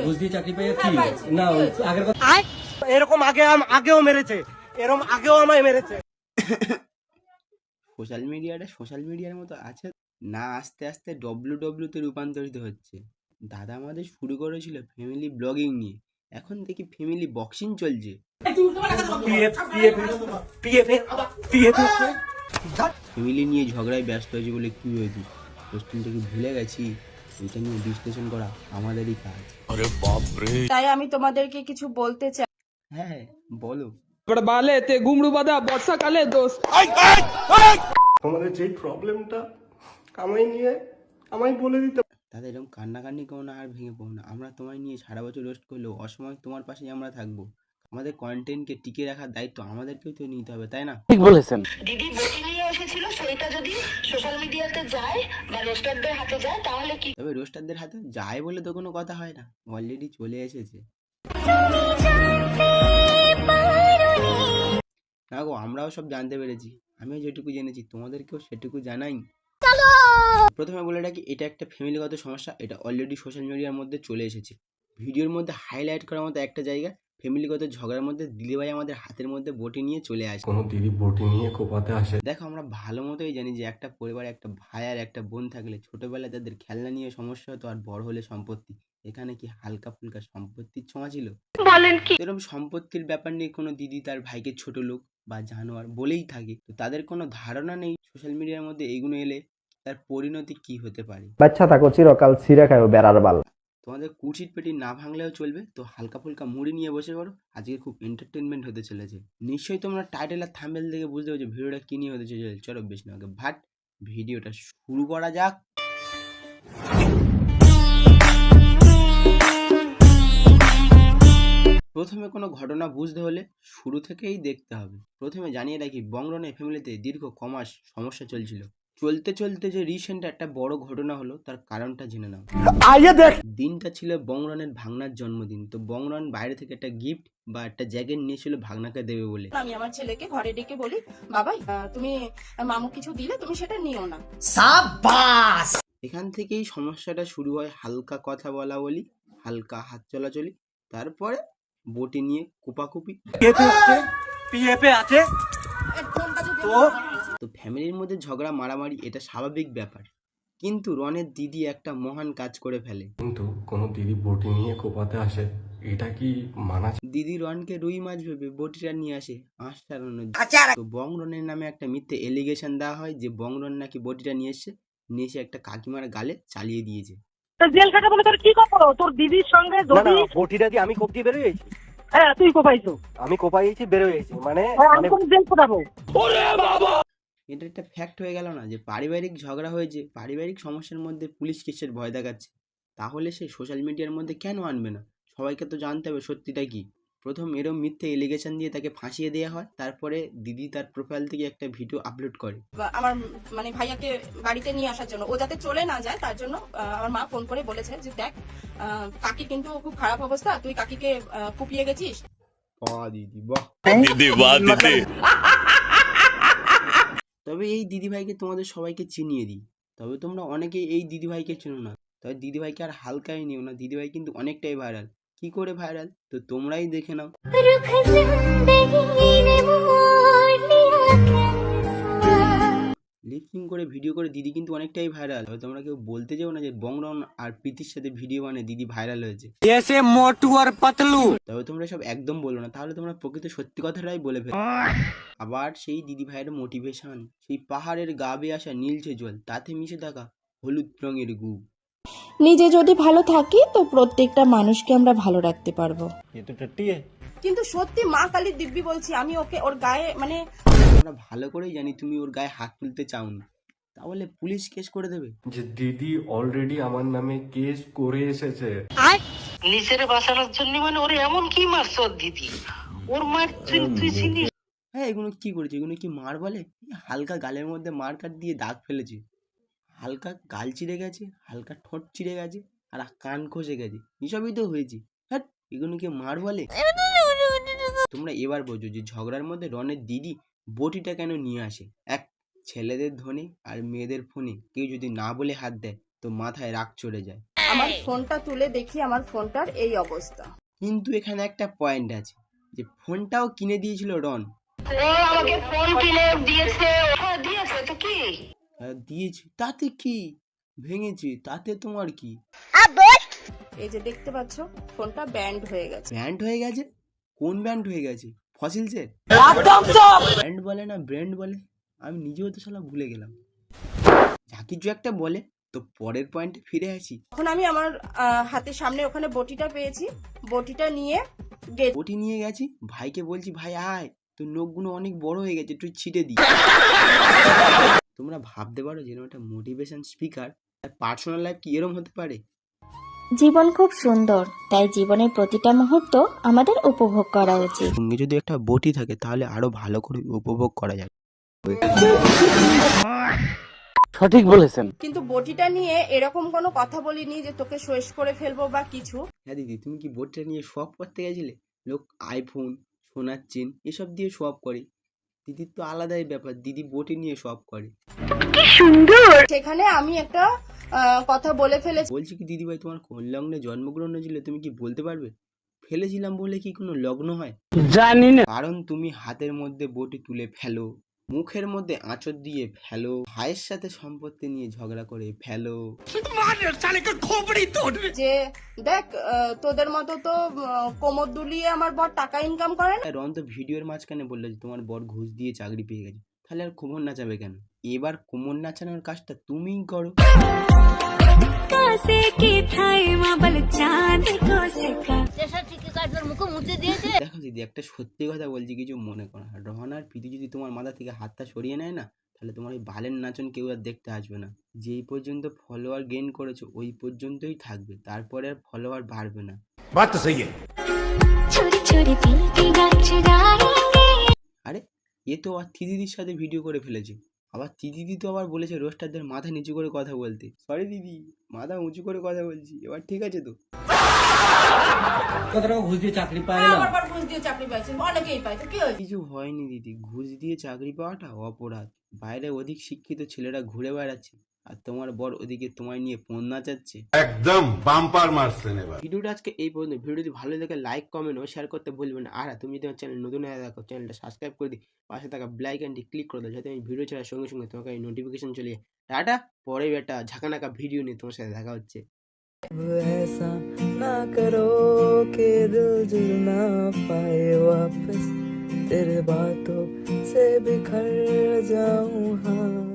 ঘুষ দিয়ে চাকরি পেয়েছি না আগের কথা এরকম আগেও মেরেছে, এরকম আগেও আমায় মেরেছে। সোশ্যাল মিডিয়ার মতো আছে না, আস্তে আস্তে ডব্লিউডব্লিউতে রূপান্তরিত হচ্ছে। দাদা আমাদের শুরু করেছিল ফ্যামিলি ব্লগিং নিয়ে, এখন দেখি ফ্যামিলি বক্সিং চলছে। ফ্যামিলি নিয়ে ঝগড়ায় ব্যস্ত হয়েছি বলে কি হয়েছে, কোশ্চেনটা কি ভুলে গেছি? এটা নিয়ে বিশ্লেষণ করা আমাদেরই কাজ। তাই আমি তোমাদেরকে কিছু বলতে চাই। হ্যাঁ বলো। বালেতে গুমড়ু বাঁধা বর্ষাকালে দোষ। তোমাদের যেই প্রবলেমটা আমায় নিয়ে আমায় বলে দিতে। দাদা এরকম কান্নাকান্নি করো না, আর ভেঙে পড়ো না। আমরা তোমায় নিয়ে সারা বছর রোস্ট করলেও অসময় তোমার পাশেই আমরা থাকবো। আমাদের কন্টেন্টকে টিকে রাখার দায়িত্ব আমাদেরকেও তো নিতে হবে, তাই না? ঠিক বলেছেন। দিদি বটি নিয়ে এসেছিল, সেটা যদি সোশ্যাল মিডিয়াতে যায় বা রোস্টারদের হাতে যায় তাহলে কি? তবে রোস্টারদের হাতে যায় বলে তো কোনো কথা হয় না, অলরেডি চলে এসেছে। না গো, আমরাও সব জানতে পেরেছি। আমিও যেটুকু জেনেছি তোমাদেরকেও সেটুকু জানাই। প্রথমে বলে রাখি, এটা একটা ফ্যামিলিগত সমস্যা, এটা অলরেডি সোশ্যাল মিডিয়ার মধ্যে চলে এসেছে। ভিডিওর মধ্যে হাইলাইট করার মতো একটা জায়গা, ফ্যামিলিগত ঝগড়ার মধ্যে দিদিভাই আমাদের হাতের মধ্যে বটি নিয়ে চলে আসে। কোনো দিদি বটি নিয়ে কোপাতে আসে। দেখো, আমরা ভালো মতোই জানি যে একটা পরিবারে একটা ভাই আর একটা বোন থাকলে ছোটবেলায় তাদের খেলনা নিয়ে সমস্যা হতো, আর বড় হলে সম্পত্তি। এখানে কি হালকা ফুলকা সম্পত্তির ছোঁয়া ছিল? বলেন কি? এরকম সম্পত্তির ব্যাপার নিয়ে কোনো দিদি তার ভাইকে ছোট লোক বা জানোয়ার বলেই থাকে, তো তাদের কোনো ধারণা নেই সোশ্যাল মিডিয়ার মধ্যে এইগুলো এলে তার পরিণতি কি হতে পারে। বাচ্চা থাকো চিরকাল ছিঁড়ে খাও বেড়ার বাল। তোমাদের কুচির পেটি না ভাঙলেও চলবে, তো হালকা ফুলকা মুড়ি নিয়ে বসে পড়ো। আজকে খুব এন্টারটেনমেন্ট হতে চলেছে। নিশ্চয়ই তোমরা টাইটেল আর থাম্বনেল দেখে বুঝতে পারছো ভিডিওটা কি নিয়ে হতে চলেছে। চলো বেশ না আগে ভাট, ভিডিওটা শুরু করা যাক। প্রথমে কোনো ঘটনা বুঝতে হলে শুরু থেকেই দেখতে হবে। প্রথমে জানিয়ে রাখি, বংরনের ফ্যামিলিতে দীর্ঘ কমাস সমস্যা চলছিল। চলতে চলতে যে রিসেন্ট একটা বড় ঘটনা হলো, তার কারণটা জেনে নাও। দিনটা ছিল বংরনের ভাগনার জন্মদিন। তো বংরন বাইরে থেকে একটা গিফট বা একটা জ্যাকেট নিয়েছিল ভাগনাকে দেবে বলে। আমি আমার ছেলেকে ঘরে ডেকে বলি, বাবাই তুমি মামু কিছু দিলে তুমি সেটা নিও না। এখান থেকেই সমস্যাটা শুরু হয়। হালকা কথা বলা বলি, হালকা হাত চলাচলি, তারপরে বটি নিয়ে কোপাকুপি। পিএফে আছে তো ফ্যামিলির মধ্যে ঝগড়া মারামারি এটা স্বাভাবিক ব্যাপার, কিন্তু রনের দিদি একটা মহান কাজ করে ফেলে। কিন্তু কোনো দিদি বটি নিয়ে কোপাতে আসে, এটা কি মানা? দিদি রনকে রুই মাছ ভেবে বটিটা নিয়ে আসে আঁশ ছাড়ানোর। তো বংরনের নামে একটা মিথ্যে এলিগেশন দেওয়া হয় যে বংরন নাকি বটিটা নিয়ে এসে একটা কাকিমার গালে চালিয়ে দিয়েছে। জেল খাটা বলে তোর কি করবো? তোর দিদির সঙ্গে যদি বটিটা দিয়ে আমি কোপ দিয়ে বেরোয়েছি। হ্যাঁ তুই কোপাইছো, আমি কোপাইছি বেরোয়েছি মানে আমি কোন জেল খাটাবো? এটা একটা ফ্যাক্ট হয়ে গেল না যে পারিবারিক ঝগড়া হয়েছে, পারিবারিক সমস্যার মধ্যে পুলিশ কেসের ভয় দেখাচ্ছে, তাহলে সে সোশ্যাল মিডিয়ার মধ্যে কেন আনবে না? সবাইকে তো জানতে হবে সত্যিটা কি। প্রথম এরম মিথ্যে এলিগেশন দিয়ে তাকে ফাঁসিয়ে দেওয়া হয়, তারপরে দিদি তার প্রোফাইল থেকে একটা ভিডিও আপলোড করে আমার মানে ভাইয়াকে বাড়িতে নিয়ে আসার জন্য, ও যাতে চলে না যায় তার জন্য আমার মা ফোন করে বলেছে যে দেখ কাকি কিন্তু খুব খারাপ অবস্থা, তুই কাকিকে কুপিয়ে গেছিস। দিদি বাহ। তবে এই দিদিভাইকে তোমাদের সবাইকে চিনিয়ে দিই, তবে তোমরা অনেকেই এই দিদিভাইকে চেনো না। তবে দিদিভাইকে আর হালকাই নিও না, দিদিভাই কিন্তু অনেকটাই ভাইরাল। কি করে ভাইরাল তো তোমরাই দেখে নাও। লিপসিং করে ভিডিও করে দিদি কিন্তু অনেকটাই ভাইরাল। তবে তোমরা কেউ বলতে যাও না যে বংরন আর প্রীতির সাথে ভিডিও বানিয়ে দিদি ভাইরাল হয়েছে। তবে তোমরা সব একদম বলো না, তাহলে তোমরা প্রকৃত সত্যি কথাটাই বলে ফেলো। আবার সেই দিদি ভাইয়ের মোটিভেশন, সেই পাহাড়ের গা বেয়ে আসা নীলচে জল, তাতে মিশে থাকা হলুদ রঙের গু। নিজে যদি ভালো থাকি তো প্রত্যেকটা মানুষকে আমরা ভালো রাখতে পারবো। কিন্তু সত্যি মা কালীর দিব্যি বলছি, আমি ওকে ওর গায়ে মানে আমরা ভালো করেই জানি তুমি ওর গায়ে হাত তুলতে চাওনি, তাহলে পুলিশ কেস করে দেবে। যে দিদি অলরেডি আমার নামে কেস করে এসেছে। নিজের বাঁচানোর জন্য মানে ওরে এমন কি মারছ দিদি? ওর মার তুই চিনিস? হ্যাঁ, এগুলো কি করেছে? এগুলো কি মার বলে? হালকা গালের মধ্যে মার কাট দিয়ে দাগ ফেলেছে, হালকা গাল চিড়ে গেছে, হালকা ঠোঁট চিড়ে গেছে, আর কান খসে গেছে, এসবই তো হয়েছে। হ্যাঁ, এগুলো কি মার বলে? তোমরা এবার বোঝো যে ঝগড়ার মধ্যে রনের দিদি বটিটা কেন নিয়ে আসে। এক, ছেলেদের ধনে আর মেয়েদের ফোনে কেউ যদি না বলে হাত দেয় তো মাথায় রাগ চড়ে যায়। আমার ফোনটা তুলে দেখি আমার ফোনটার এই অবস্থা। কিন্তু এখানে একটা পয়েন্ট আছে, যে ফোনটাও কিনে দিয়েছিল রন। ও আমাকে ফোন কিনে দিয়েছে। হ্যাঁ দিয়েছে তো কি? দিয়েছি তাতে কি, ভেঙেছি তাতে তোমার কি? এই যে দেখতে পাচ্ছ ফোনটা ব্যান্ড হয়ে গেছে। ব্যান্ড হয়ে গেছে? কোন ব্যান্ড হয়ে গেছে? ফসিলসের ব্যান্ড বলে না ব্র্যান্ড বলে, আমি নিজেও তো শালা ভুলে গেলাম। যা কিছু একটা বলে। তো পরের পয়েন্টে ফিরে আসি। তখন আমি আমার হাতের সামনে ওখানে বটিটা পেয়েছি, বটিটা নিয়ে বটি নিয়ে গেছি, ভাইকে বলছি ভাই আয়, তোর নখগুলো অনেক বড় হয়ে গেছে, তুই ছিটে দি। তোমরা ভাবতে পারো যেন একটা মোটিভেশন স্পিকার, পার্সোনাল লাইফ কি এরকম হতে পারে? জীবন খুব সুন্দর, তাই জীবনের প্রতিটা মুহূর্ত আমাদের উপভোগ করা উচিত। সঙ্গে যদি একটা বটি থাকে তাহলে আরো ভালো করে উপভোগ করা যায়। সঠিক বলেছেন। কিন্তু বটিটা নিয়ে এরকম কোনো কথা বলিনি যে তোকে শেষ করে ফেলবো বা কিছু। হ্যাঁ দিদি, তুমি কি বটিটা নিয়ে শপ করতে গেছিলে? লোক আইফোন, সোনার চেন এসব দিয়ে শপ করে, দিদির তো আলাদাই ব্যাপার, দিদি বটি নিয়ে শপ করে। সেখানে আমি একটা কথা বলে ফেলেছি। বলছি কি দিদি ভাই, তোমার কোন লগ্নে জন্মগ্রহণ ছিল তুমি কি বলতে পারবে? ফেলেছিলাম বলে কি কোনো লগ্ন হয়? জানি না। কারণ তুমি হাতের মধ্যে বটি তুলে ফেলো, মুখের মধ্যে আঁচড় দিয়ে ফেলো, ভাইয়ের সাথে সম্পত্তি নিয়ে ঝগড়া করে ফেলো। যে দেখ তোদের মতো তো কোমর দুলিয়ে আমার বর টাকা ইনকাম করে না। রন তো ভিডিওর মাঝখানে বললো যে তোমার বর ঘুষ দিয়ে চাকরি পেয়ে গেছে, তাহলে আর কোমর নাচাবে কেন? এবার কোমর নাচানোর কাজটা তুমিই করো। দেখো দিদি, একটা সত্যি কথা বলছি, কিছু মনে করো না। রহন আর প্রীতি যদি তোমার মাথা থেকে হাতটা সরিয়ে নেয় না, তাহলে তোমার ওই বালের নাচন কেউ আর দেখতে আসবে না। যেই পর্যন্ত ফলোয়ার গেইন করেছো ওই পর্যন্তই থাকবে, তারপরে আর ফলোয়ার বাড়বে না। আরে এ তো আর দিদির সাথে ভিডিও করে ফেলেছে। আবার দিদি তো আবার বলেছে রোস্টারদের মাথা নিচু করে কথা বলতে। সরি দিদি, মাথা উঁচু করে কথা বলছি, এবার ঠিক আছে তো? কত টাকা ঘুষ দিয়ে চাকরি পায় না? আমার বর ঘুষ দিয়ে চাকরি পাইছে, অনেকেই পায়, তো কি হয়েছে? কিছু হয়নি দিদি, ঘুষ দিয়ে চাকরি পাওয়াটা অপরাধ। বাইরে অধিক শিক্ষিত ছেলেরা ঘুরে বেড়াচ্ছে, আর তোমার বর ওদিকে তোমায় নিয়ে ফোন নাচাচ্ছে। একদম বাম্পার মারছেন এবার। ভিডিওটা আজকে এই পর্যন্ত। ভিডিও যদি ভালো লাগে লাইক, কমেন্ট ও শেয়ার করতে ভুলবেন না। আর তুমি যদি আমার চ্যানেল নতুন হয়ে থাকো, চ্যানেলটা সাবস্ক্রাইব করে দিই, পাশে থাকা বেল আইকনটি ক্লিক করে দাও, যাতে আমি ভিডিও ছাড়ার সঙ্গে সঙ্গে তোমাকে এই নোটিফিকেশন চলে যায়। টাটা, পরে একটা ঝাঁকানাকা ভিডিও নিয়ে তোমার সাথে দেখা হচ্ছে। ऐसा ना करो कि दिल जुड़ ना पाए वापस, तेरे बातों से बिखर जाऊं। हाँ